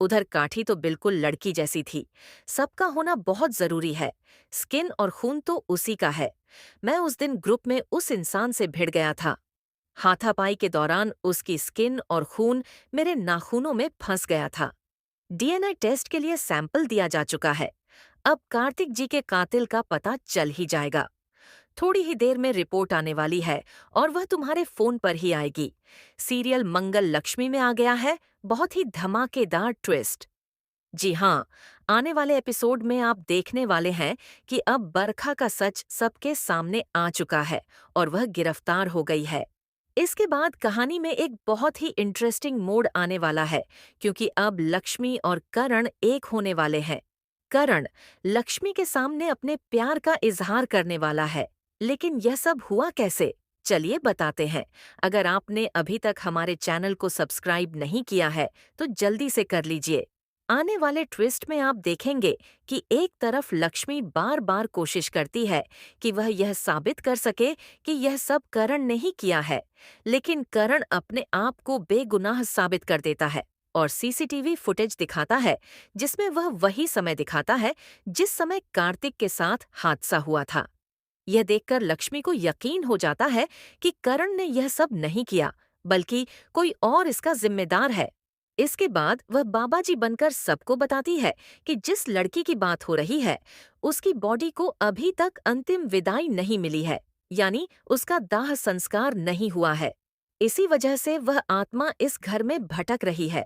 उधर काठी तो बिल्कुल लड़की जैसी थी। सबका होना बहुत जरूरी है। स्किन और खून तो उसी का है। मैं उस दिन ग्रुप में उस इंसान से भिड़ गया था। हाथापाई के दौरान उसकी स्किन और खून मेरे नाखूनों में फंस गया था। डीएनए टेस्ट के लिए सैंपल दिया जा चुका है। अब कार्तिक जी के कातिल का पता चल ही जाएगा। थोड़ी ही देर में रिपोर्ट आने वाली है और वह तुम्हारे फोन पर ही आएगी। सीरियल मंगल लक्ष्मी में आ गया है बहुत ही धमाकेदार ट्विस्ट। जी हाँ, आने वाले एपिसोड में आप देखने वाले हैं कि अब बरखा का सच सबके सामने आ चुका है और वह गिरफ्तार हो गई है। इसके बाद कहानी में एक बहुत ही इंटरेस्टिंग मोड़ आने वाला है, क्योंकि अब लक्ष्मी और करण एक होने वाले हैं। करण लक्ष्मी के सामने अपने प्यार का इजहार करने वाला है। लेकिन यह सब हुआ कैसे? चलिए बताते हैं। अगर आपने अभी तक हमारे चैनल को सब्सक्राइब नहीं किया है तो जल्दी से कर लीजिए। आने वाले ट्विस्ट में आप देखेंगे कि एक तरफ लक्ष्मी बार बार कोशिश करती है कि वह यह साबित कर सके कि यह सब करण ने ही किया है, लेकिन करण अपने आप को बेगुनाह साबित कर देता है और सीसीटीवी फुटेज दिखाता है जिसमें वह वही समय दिखाता है जिस समय कार्तिक के साथ हादसा हुआ था। यह देखकर लक्ष्मी को यकीन हो जाता है कि करण ने यह सब नहीं किया, बल्कि कोई और इसका जिम्मेदार है। इसके बाद वह बाबा जी बनकर सबको बताती है कि जिस लड़की की बात हो रही है, उसकी बॉडी को अभी तक अंतिम विदाई नहीं मिली है, यानी उसका दाह संस्कार नहीं हुआ है। इसी वजह से वह आत्मा इस घर में भटक रही है।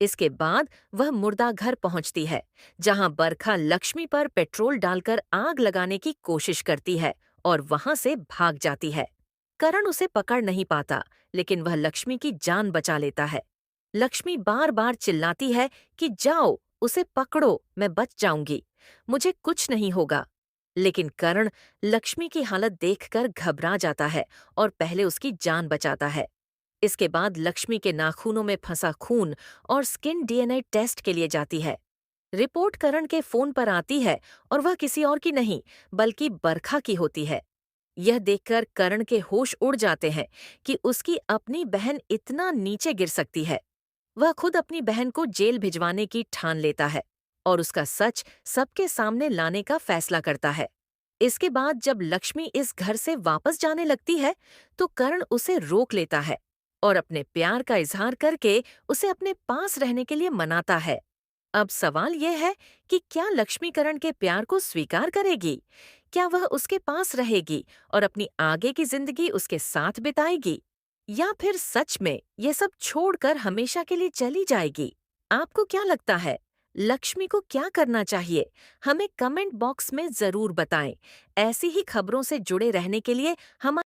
इसके बाद वह मुर्दा घर पहुंचती है, जहां बरखा लक्ष्मी पर पेट्रोल डालकर आग लगाने की कोशिश करती है और वहां से भाग जाती है। करण उसे पकड़ नहीं पाता, लेकिन वह लक्ष्मी की जान बचा लेता है। लक्ष्मी बार बार चिल्लाती है कि जाओ, उसे पकड़ो, मैं बच जाऊंगी, मुझे कुछ नहीं होगा। लेकिन करण लक्ष्मी की हालत देखकर घबरा जाता है और पहले उसकी जान बचाता है। इसके बाद लक्ष्मी के नाखूनों में फंसा खून और स्किन डीएनए टेस्ट के लिए जाती है। रिपोर्ट करण के फोन पर आती है और वह किसी और की नहीं, बल्कि बरखा की होती है। यह देखकर करण के होश उड़ जाते हैं कि उसकी अपनी बहन इतना नीचे गिर सकती है। वह खुद अपनी बहन को जेल भिजवाने की ठान लेता है और उसका सच सबके सामने लाने का फैसला करता है। इसके बाद जब लक्ष्मी इस घर से वापस जाने लगती है, तो करण उसे रोक लेता है और अपने प्यार का इजहार करके उसे अपने पास रहने के लिए मनाता है। अब सवाल यह है कि क्या लक्ष्मी करण के प्यार को स्वीकार करेगी? क्या वह उसके पास रहेगी और अपनी आगे की जिंदगी उसके साथ बिताएगी? या फिर सच में ये सब छोड़कर हमेशा के लिए चली जाएगी? आपको क्या लगता है? लक्ष्मी को क्या करना चाहिए? हमें कमेंट बॉक्स में जरूर बताएं। ऐसी ही खबरों से जुड़े रहने के लिए हमारे